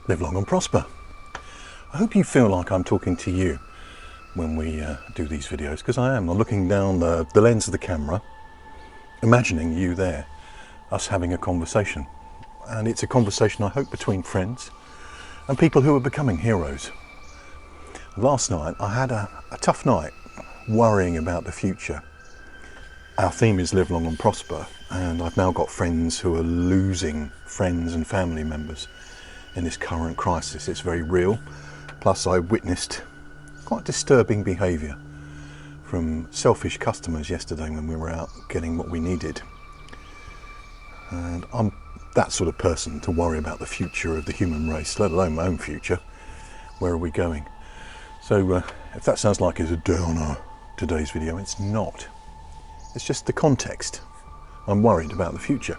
Live long and prosper. I hope you feel like I'm talking to you when we do these videos, because I am. I'm looking down the lens of the camera, imagining you there, us having a conversation. And it's a conversation, I hope, between friends and people who are becoming heroes. Last night I had a tough night worrying about the future. Our theme is live long and prosper, and I've now got friends who are losing friends and family members in this current crisis. It's very real. Plus I witnessed quite disturbing behaviour from selfish customers yesterday when we were out getting what we needed. And I'm that sort of person to worry about the future of the human race, let alone my own future. Where are we going? So if that sounds like it's a downer, today's video, it's not. It's just the context. I'm worried about the future.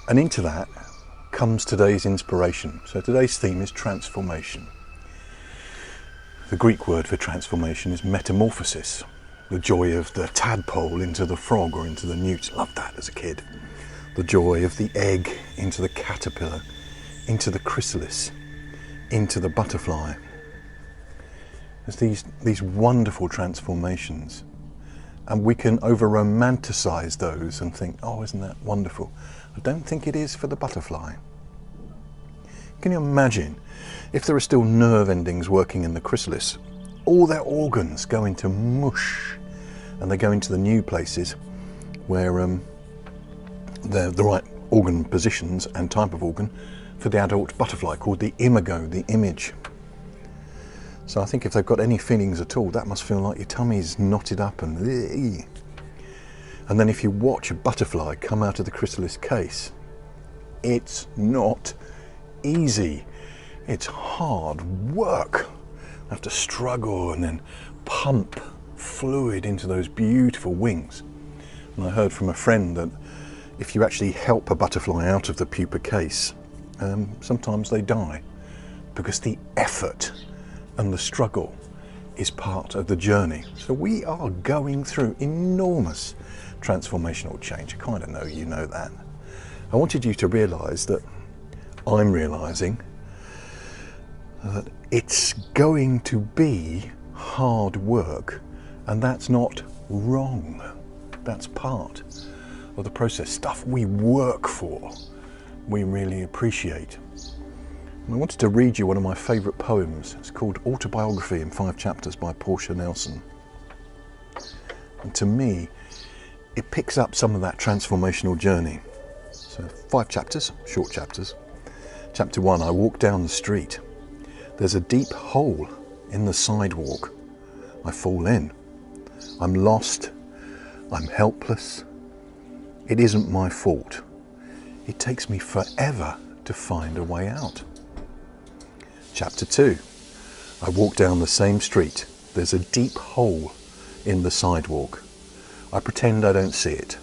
And into that comes today's inspiration. So today's theme is transformation. The Greek word for transformation is metamorphosis. The joy of the tadpole into the frog or into the newt. Loved that as a kid. The joy of the egg into the caterpillar, into the chrysalis, into the butterfly. There's these wonderful transformations. And we can over-romanticize those and think, oh, isn't that wonderful? I don't think it is for the butterfly. Can you imagine if there are still nerve endings working in the chrysalis? All their organs go into mush, and they go into the new places where they're the right organ positions and type of organ for the adult butterfly, called the imago, the image. So I think if they've got any feelings at all, that must feel like your tummy's knotted up and then if you watch a butterfly come out of the chrysalis case, it's not easy. It's hard work. You have to struggle and then pump fluid into those beautiful wings. And I heard from a friend that if you actually help a butterfly out of the pupa case, sometimes they die, because the effort and the struggle is part of the journey. So we are going through enormous transformational change. I kind of know you know that. I wanted you to realise that I'm realising that it's going to be hard work, and that's not wrong. That's part of the process. Stuff we work for, we really appreciate. I wanted to read you one of my favourite poems. It's called Autobiography in 5 chapters by Portia Nelson. And to me, it picks up some of that transformational journey. So 5 chapters, short chapters. Chapter 1, I walk down the street. There's a deep hole in the sidewalk. I fall in. I'm lost. I'm helpless. It isn't my fault. It takes me forever to find a way out. Chapter 2, I walk down the same street. There's a deep hole in the sidewalk. I pretend I don't see it.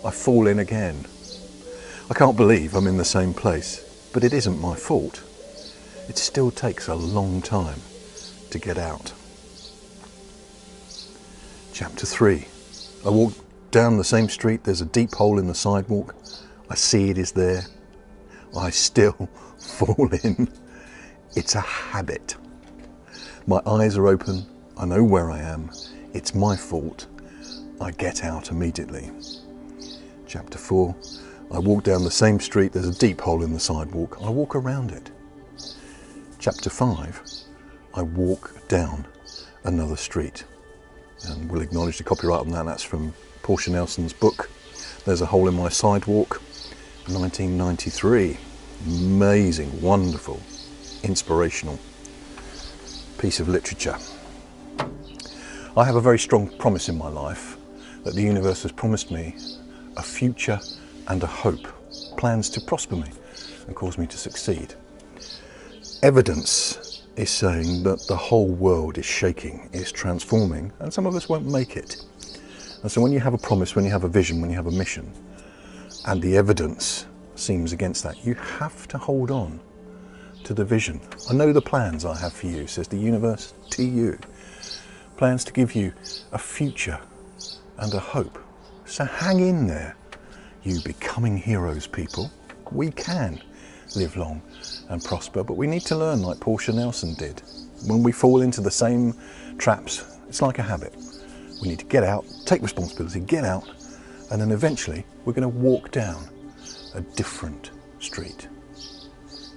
I fall in again. I can't believe I'm in the same place, but it isn't my fault. It still takes a long time to get out. Chapter 3, I walk down the same street. There's a deep hole in the sidewalk. I see it is there. I still fall in. It's a habit. My eyes are open. I know where I am. It's my fault. I get out immediately. Chapter 4. I walk down the same street. There's a deep hole in the sidewalk. I walk around it. Chapter 5. I walk down another street. And we'll acknowledge the copyright on that. That's from Portia Nelson's book, There's a Hole in My Sidewalk, 1993. Amazing, wonderful, inspirational piece of literature. I have a very strong promise in my life that the universe has promised me a future and a hope, plans to prosper me and cause me to succeed. Evidence is saying that the whole world is shaking, is transforming, and some of us won't make it. And so when you have a promise, when you have a vision, when you have a mission, and the evidence seems against that, you have to hold on to the vision. I know the plans I have for you, says the universe to you. Plans to give you a future and a hope. So hang in there, you becoming heroes, people. We can. live long and prosper. But we need to learn like Portia Nelson did. When we fall into the same traps, it's like a habit. We need to get out, take responsibility, get out, and then eventually we're going to walk down a different street.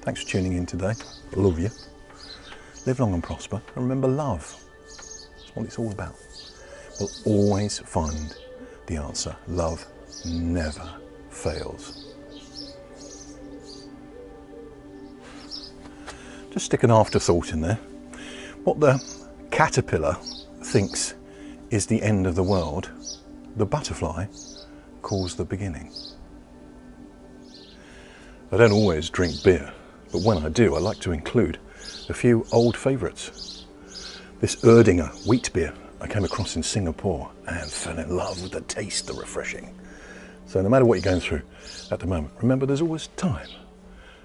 Thanks for tuning in today. Love you. Live long and prosper. And remember, love. That's what it's all about. We'll always find the answer. Love never fails. Just stick an afterthought in there. What the caterpillar thinks is the end of the world, the butterfly calls the beginning. I don't always drink beer, but when I do, I like to include a few old favourites. This Erdinger wheat beer I came across in Singapore and fell in love with the taste, the refreshing. So no matter what you're going through at the moment, remember there's always time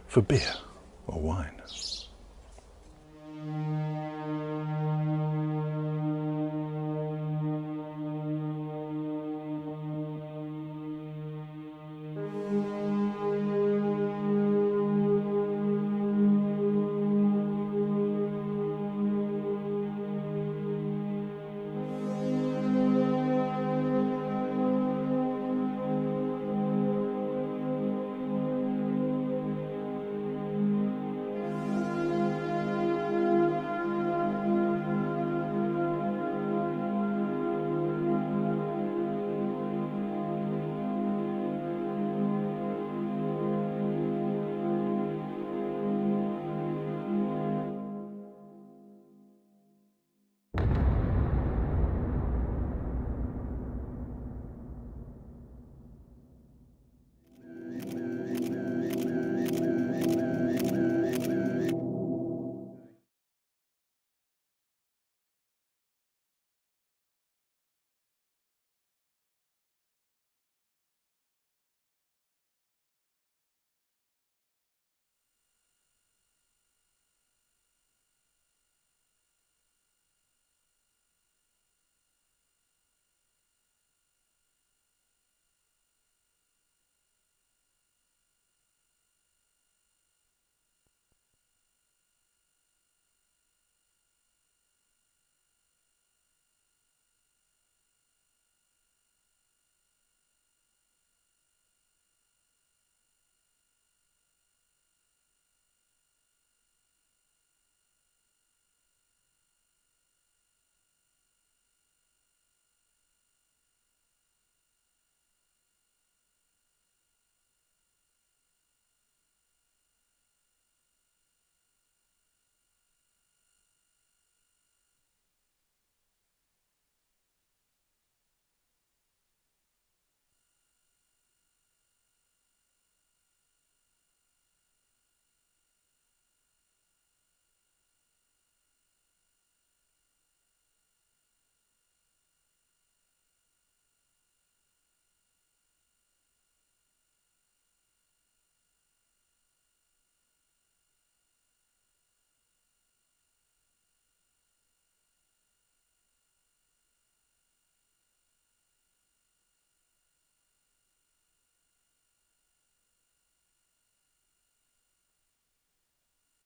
for beer or wine.